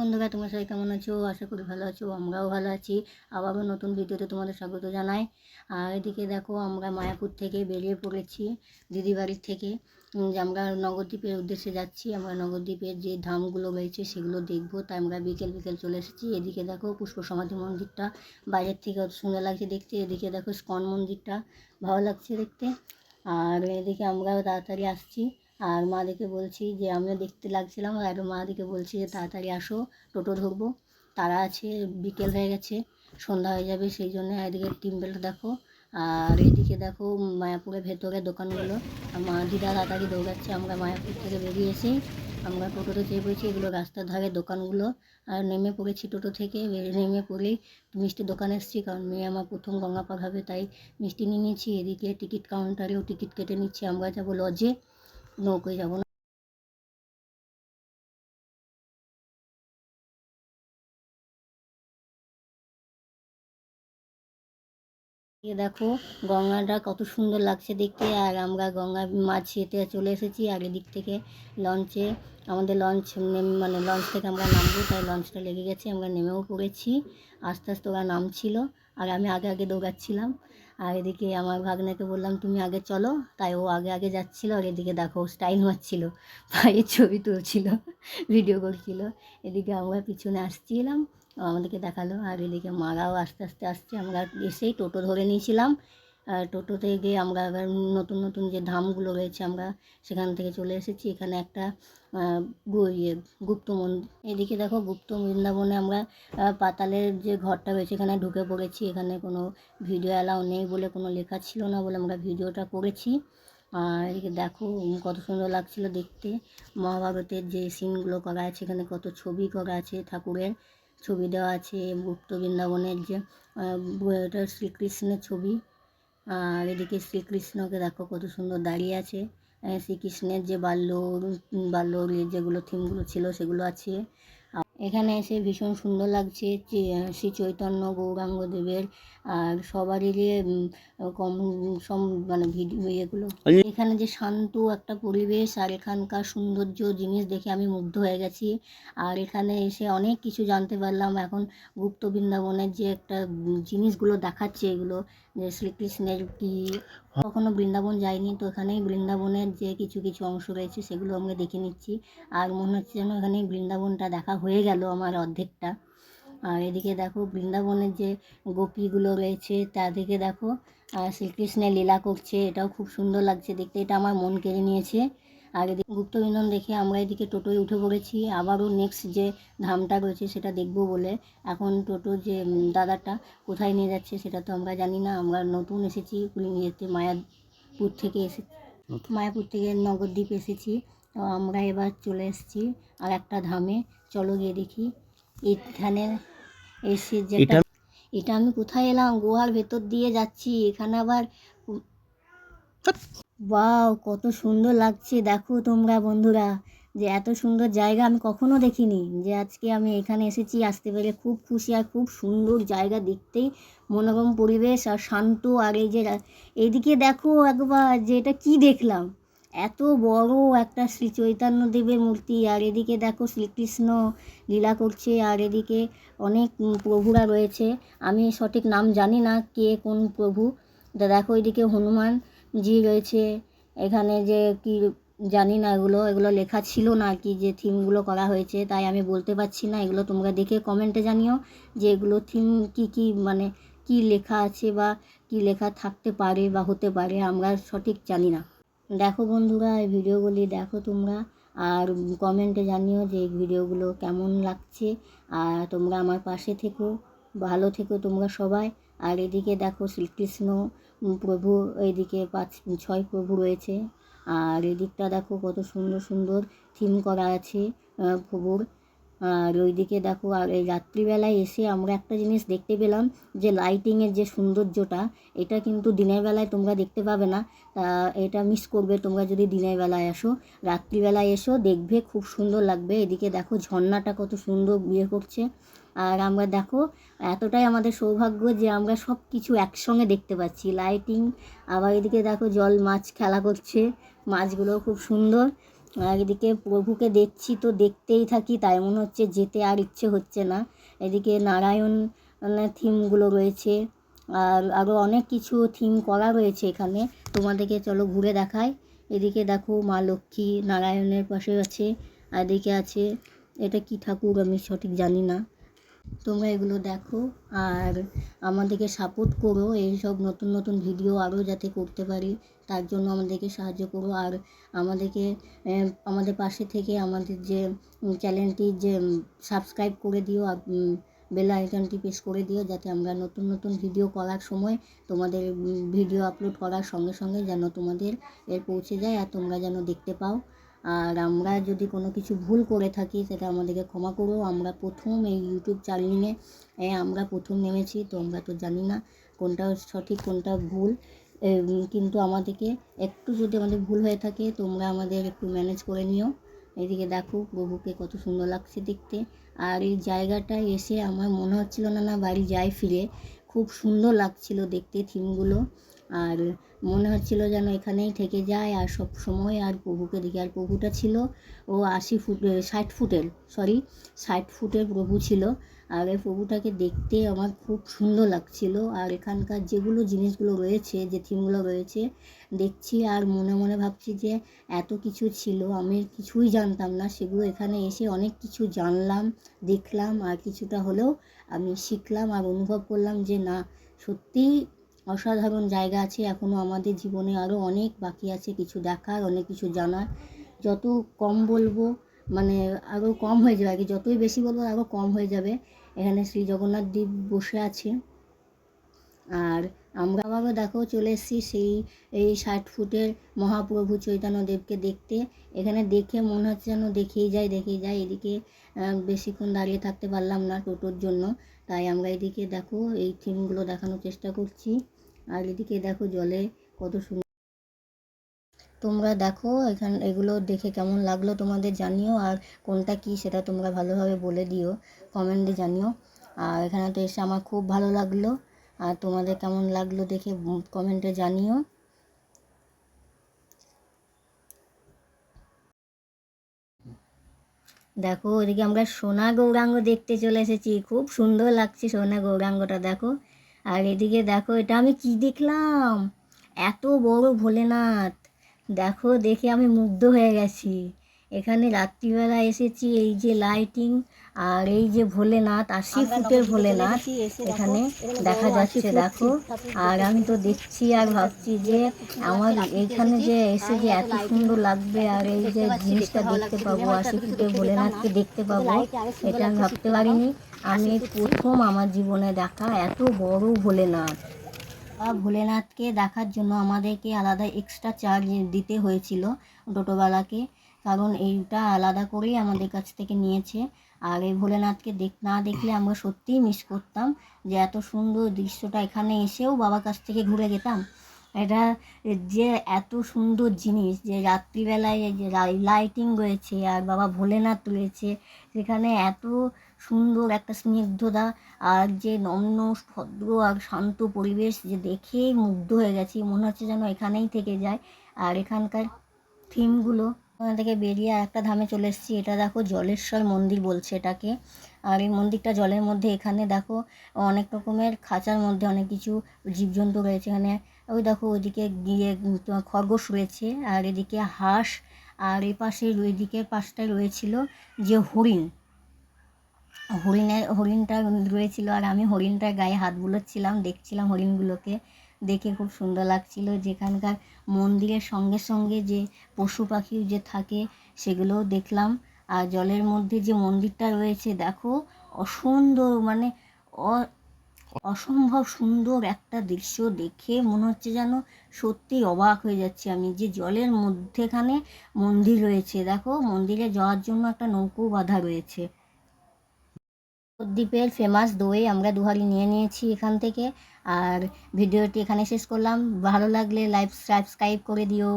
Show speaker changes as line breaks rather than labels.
বন্ধুরা, তোমরা সবাই কেমন আছো? আশা করি ভালো আছো। আমরাও ভালো আছি। আবারও নতুন ভিডিওতে তোমাদের স্বাগত জানাই। আর এদিকে দেখো, আমরা মায়াপুর থেকে বেরিয়ে পড়েছি দিদি বাড়ির থেকে। যে আমরা নবদ্বীপের উদ্দেশ্যে যাচ্ছি। আমরা নবদ্বীপের যে ধামগুলো রয়েছে সেগুলো দেখবো, তাই আমরা বিকেল বিকেল চলে এসেছি। এদিকে দেখো পুষ্প সমাধি মন্দিরটা বাইরের থেকে অত সুন্দর লাগছে দেখতে। এদিকে দেখো স্কন মন্দিরটা ভালো লাগছে দেখতে। আর এদিকে আমরাও তাড়াতাড়ি আসছি। আর মাদেরকে বলছি যে আমিও দেখতে লাগছিলাম, আর মাদেরকে বলছি যে তাড়াতাড়ি আসো, টোটো ধরবো, তারা আছে, বিকেল হয়ে গেছে, সন্ধ্যা হয়ে যাবে, সেই জন্য। এদিকে টিমবেলটা দেখো। আর এদিকে দেখো মায়াপুরের ভেতরে দোকানগুলো। মা দিদা তাড়াতাড়ি দৌড়াচ্ছে। আমরা মায়াপুর থেকে বেরিয়ে এসে আমরা টোটোতে চেয়ে পড়েছি। এগুলো রাস্তার ধারে দোকানগুলো। আর নেমে পড়েছি টোটো থেকে। নেমে পড়েই মিষ্টির দোকানে এসেছি, কারণ মেয়ে আমার প্রথম গঙ্গা পার হবে, তাই মিষ্টি নিয়ে নিয়েছি। এদিকে টিকিট কাউন্টারেও টিকিট কেটে নিচ্ছি। আমরা যাবো লজে, নৌকোয় যাবো না। দেখো গঙ্গাটা কত সুন্দর লাগছে দেখতে। আর আমরা গঙ্গা মাছ ছেতে চলে এসেছি। আর এদিক থেকে লঞ্চে আমাদের লঞ্চ মানে লঞ্চ থেকে আমরা নামবো, তাই লঞ্চটা লেগে গেছে। আমরা নেমেও পড়েছি। আস্তে আস্তে ওরা নামছিল, আর আমি আগে আগে দৌড়াচ্ছিলাম। আর এদিকে আমার ভাগ্নেকে বললাম তুমি আগে চলো, তাই ও আগে আগে যাচ্ছিলো। আর এদিকে দেখো স্টাইল মারছিল, পায়ের ছবি তুলছিল, ভিডিও করছিল। এদিকে আমরা পিছনে আসছিলাম, আমাদেরকে দেখালো। আর এদিকে মারাও আস্তে আস্তে আসছে। আমরা এসেই টোটো ধরে নিয়েছিলাম। টোটোতে গিয়ে আমরা আবার নতুন নতুন যে ধামগুলো রয়েছে আমরা সেখান থেকে চলে এসেছি। এখানে একটা গুপ্ত মন্দির। এদিকে দেখো গুপ্ত বৃন্দাবনে আমরা পাতালের যে ঘরটা রয়েছে এখানে ঢুকে পড়েছি। এখানে কোনো ভিডিও অ্যালাউ নেই বলে, কোনো লেখা ছিল না বলে আমরা ভিডিওটা করেছি। আর এদিকে দেখো কত সুন্দর লাগছিল দেখতে। মহাভারতের যে সিনগুলো করা আছে, এখানে কত ছবি করা আছে, ঠাকুরের ছবি দেওয়া আছে। গুপ্ত বৃন্দাবনের যে এটা শ্রীকৃষ্ণের ছবি। আর এদিকে শ্রীকৃষ্ণকে দেখো কত সুন্দর দাঁড়িয়ে আছে। শ্রীকৃষ্ণের যে বাল্য যেগুলো থিমগুলো ছিল সেগুলো আছে। এখানে এসে ভীষণ সুন্দর লাগছে। শ্রী চৈতন্য গৌরাঙ্গদেবের আর সবারই যে কম সম মানে ভিডিও ইয়েগুলো। এখানে যে শান্ত একটা পরিবেশ আর এখানকার সৌন্দর্য জিনিস দেখে আমি মুগ্ধ হয়ে গেছি। আর এখানে এসে অনেক কিছু জানতে পারলাম। এখন গুপ্ত বৃন্দাবনের যে একটা জিনিসগুলো দেখাচ্ছে, এগুলো যে শ্রীকৃষ্ণের কি, কখনো বৃন্দাবন যাইনি, তো এখানেই বৃন্দাবনের যে কিছু কিছু অংশ রয়েছে সেগুলো আমরা দেখে নিচ্ছি। আর মনে হচ্ছে যেন এখানে বৃন্দাবনটা দেখা হয়ে গেল আমার অর্ধেকটা। আর এদিকে দেখো বৃন্দাবনের যে গোপীগুলো রয়েছে তাদেরকে দেখো শ্রীকৃষ্ণের লীলা করছে, এটাও খুব সুন্দর লাগছে দেখতে। এটা আমার মন কেড়ে নিয়েছে। আর এদিকে গুপ্তবৃন্দন দেখে আমরা এদিকে টোটোয় উঠে পড়েছি। আবারও নেক্সট যে ধামটা রয়েছে সেটা দেখব বলে। এখন টোটো যে দাদাটা কোথায় নিয়ে যাচ্ছে সেটা তো আমরা জানি না। আমরা নতুন এসেছি যেতে মায়াপুর থেকে নবদ্বীপ এসেছি। তো আমরা এবার চলে এসেছি আর একটা ধামে। চলো গিয়ে দেখি। এখানে এসে যেটা, এটা আমি কোথায় এলাম? গোয়ার ভেতর দিয়ে যাচ্ছি। এখানে আবার ওয়াও, কত সুন্দর লাগছে দেখো তোমরা বন্ধুরা, যে এত সুন্দর জায়গা আমি কখনো দেখিনি। যে আজকে আমি এখানে এসেছি, আসতে পেরে খুব খুশি। আর খুব সুন্দর জায়গা দেখতেই, মনোরম পরিবেশ আর শান্ত। আর এই যে এইদিকে দেখো একবার, যে এটা কী দেখলাম, এত বড় একটা শ্রী চৈতন্যদেবের মূর্তি। আর এদিকে দেখো শ্রীকৃষ্ণ লীলা করছে। আর এদিকে অনেক প্রভুরা রয়েছে, আমি সঠিক নাম জানি না কে কোন প্রভু। দেখো এদিকে হনুমানজি রয়েছে। এখানে যে কি জানি না, এগুলো লেখা ছিল না আর কি, যে থিমগুলো করা হয়েছে, তাই আমি বলতে পারছি না। এগুলো তোমরা দেখে কমেন্টে জানিও যে এগুলো থিম কি মানে কি লেখা আছে বা কি লেখা থাকতে পারে বা হতে পারে, আমরা সঠিক জানি না। দেখো বন্ধুরা, এই ভিডিওগুলি দেখো তোমরা, আর কমেন্টে জানিও যে এই ভিডিওগুলো কেমন লাগছে। আর তোমরা আমার পাশে থেকো, ভালো থেকো তোমরা সবাই। আর এদিকে দেখো শ্রীকৃষ্ণ প্রভু, এইদিকে 5-6 প্রভু রয়েছে। আর এদিকটা দেখো কত সুন্দর সুন্দর থিম করা আছে প্রভুর। আর ওইদিকে দেখো। আর এই রাত্রিবেলায় এসে আমরা একটা জিনিস দেখতে পেলাম, যে লাইটিংয়ের যে সৌন্দর্যটা, এটা কিন্তু দিনের বেলায় তোমরা দেখতে পাবে না। তা এটা মিস করবে তোমরা যদি দিনের বেলায় আসো। রাত্রিবেলায় এসো, দেখবে খুব সুন্দর লাগবে। এদিকে দেখো ঝর্ণাটা কত সুন্দর বিয়ে করছে। আর আমরা দেখো এতটাই আমাদের সৌভাগ্য যে আমরা সব কিছু একসঙ্গে দেখতে পাচ্ছি, লাইটিং। আবার এদিকে দেখো জল মাছ খেলা করছে, মাছগুলো খুব সুন্দর। আর এদিকে প্রভুকে দেখছি তো দেখতেই থাকি, তাই মনে হচ্ছে যেতে আর ইচ্ছে হচ্ছে না। এদিকে নারায়ণ থিমগুলো রয়েছে, আর আরও অনেক কিছু থিম করা রয়েছে এখানে, তোমাদেরকে চলো ঘুরে দেখাই। এদিকে দেখো মা লক্ষ্মী নারায়ণের পাশে আছে, আর এদিকে আছে এটা কি ঠাকুর আমি সঠিক জানি না। তোমরা এগুলো দেখো আর আমাদেরকে সাপোর্ট করো, এইসব নতুন নতুন ভিডিও আরও যাতে করতে পারি তার জন্য আমাদেরকে সাহায্য করো। আর আমাদেরকে আমাদের পাশে থেকে আমাদের যে চ্যানেলটি যে সাবস্ক্রাইব করে দিও, আর বেল আইকনটি প্রেস করে দিও, যাতে আমরা নতুন নতুন ভিডিও করার সময় তোমাদের ভিডিও আপলোড করার সঙ্গে সঙ্গে যেন তোমাদের এর পৌঁছে যায় আর তোমরা যেন দেখতে পাও। আর আমরা যদি কোনো কিছু ভুল করে থাকি সেটা আমাদেরকে ক্ষমা করো। আমরা প্রথম এই ইউটিউব চ্যানেলে আমরা প্রথম নেমেছি, তো আমরা তো জানি না কোনটা সঠিক কোনটা ভুল, কিন্তু আমাদেরকে একটু যদি আমাদের ভুল হয়ে থাকে তোমরা আমাদের একটু ম্যানেজ করে নিও। এদিকে দেখো প্রভুকে কত সুন্দর লাগছে দেখতে। আর এই জায়গাটায় এসে আমার মনে হচ্ছিল না বাড়ি যাই ফিরে, খুব সুন্দর লাগছিল দেখতে থিমগুলো। আর মনে হচ্ছিল যেন এখানেই থেকে যায় আর সব সময় আর প্রভুকে দেখি। আর প্রভুটা ছিল ও 60 ফুটের প্রভু ছিল। আর এই প্রভুটাকে দেখতে আমার খুব সুন্দর লাগছিল। আর এখানকার যেগুলো জিনিসগুলো রয়েছে, যে থিমগুলো রয়েছে দেখছি আর মনে মনে ভাবছি যে এত কিছু ছিল, আমি কিছুই জানতাম না, সেগুলো এখানে এসে অনেক কিছু জানলাম, দেখলাম, আর কিছুটা হলেও আমি শিখলাম আর অনুভব করলাম যে না, সত্যিই অসাধারণ জায়গা আছে। এখনও আমাদের জীবনে আরও অনেক বাকি আছে কিছু দেখার, অনেক কিছু জানার। যত কম বলবো মানে আরও কম হয়ে যাবে, আগে যতই বেশি বলবো আরও কম হয়ে যাবে। এখানে শ্রী জগন্নাথ দেব বসে আছে। আর আমরা আবারও দেখো চলে এসেছি এই 60 ফুটের মহাপ্রভু চৈতন্যদেবকে দেখতে। এখানে দেখে মনে হচ্ছে যেন দেখেই যাই। এদিকে বেশিক্ষণ দাঁড়িয়ে থাকতে পারলাম না টোটোর জন্য, তাই আমরা এদিকে দেখো এই থিমগুলো দেখানোর চেষ্টা করছি। আর এদিকে দেখো জলে কত সুন্দর। তোমরা দেখো এখানে এগুলো দেখে কেমন লাগলো তোমাদের জানিও, আর কোনটা কি সেটা তোমরা ভালোভাবে বলে দিও, কমেন্টে জানিও। আর এখানে তো এসে আমার খুব ভালো লাগলো, আর তোমাদের কেমন লাগলো দেখে কমেন্টে জানিও। দেখো ওইদিকে আমরা সোনা গৌরাঙ্গ দেখতে চলে এসেছি, খুব সুন্দর লাগছে সোনা গৌরাঙ্গটা দেখো। আর এদিকে দেখো এটা আমি কি দেখলাম, এত বড় ভোলেনাথ, দেখো দেখে আমি মুগ্ধ হয়ে গেছি। এখানে রাত্রিবেলা এসেছি, এই যে লাইটিং আর এই যে ভোলেনাথ 80 ফুটের ভোলেনাথ এখানে দেখা যাচ্ছে দেখো। আর আমি তো দেখছি আর ভাবছি যে আমার এইখানে যে এসে যে এত সুন্দর লাগবে, আর এই যে জিনিসটা দেখতে পাবো 80 ফুটের ভোলেনাথকে দেখতে পাবো, এটা আমি ভাবতে পারিনি। আমি প্রথম আমার জীবনে দেখা এত বড় ভোলেনাথ। ভোলেনাথকে দেখার জন্য আমাদেরকে আলাদা এক্সট্রা চার্জ দিতে হয়েছিল টোটোওয়ালাকে, কারণ এইটা আলাদা করেই আমাদের কাছ থেকে নিয়েছে। আর এই ভোলেনাথকে না দেখলে আমরা সত্যিই মিস করতাম যে এত সুন্দর দৃশ্যটা এখানে এসেও বাবার কাছ থেকে ঘুরে যেতাম। এটা যে এত সুন্দর জিনিস যে রাত্রিবেলায় যে লাইটিং রয়েছে আর বাবা ভোলেনাথ রয়েছে, সেখানে এত সুন্দর একটা স্নিগ্ধতা আর যে নম্র ভদ্র আর শান্ত পরিবেশ, যে দেখেই মুগ্ধ হয়ে গেছি, মনে হচ্ছে যেন এখানেই থেকে যায়। আর এখানকার থিমগুলো, ওখান থেকে বেরিয়ে আর একটা ধামে চলে এসেছি, এটা দেখো জলেশ্বর মন্দির বলছে এটাকে। আর এই মন্দিরটা জলের মধ্যে, এখানে দেখো অনেক রকমের খাঁচার মধ্যে অনেক কিছু জীবজন্তু রয়েছে। এখানে ওই দেখো ওইদিকে গিয়ে খরগোশ রয়েছে, আর এদিকে হাঁস, আর এই পাশে ওইদিকের পাশটায় রয়েছিল যে হরিণটা রয়েছিল। আর আমি হরিণটার গায়ে হাত বুলোচ্ছিলাম, দেখছিলাম হরিণগুলোকে, দেখে খুব সুন্দর লাগছিল। যেখানকার মন্দিরের সঙ্গে সঙ্গে যে পশু পাখি যে থাকে সেগুলোও দেখলাম। আর জলের মধ্যে যে মন্দিরটা রয়েছে দেখো, অসুন্দর মানে অসম্ভব সুন্দর একটা দৃশ্য, দেখে মনে হচ্ছে যেন সত্যি অবাক হয়ে যাচ্ছি আমি, যে জলের মধ্যেখানে মন্দির রয়েছে। দেখো মন্দিরে যাওয়ার জন্য একটা নৌকো বাঁধা রয়েছে। দ্বীপের ফেমাস দই আমরা 2 হাঁড়ি নিয়ে নিয়েছি এখান থেকে। আর ভিডিওটি এখানে শেষ করলাম, ভালো লাগলে লাইক সাবস্ক্রাইব করে দিও।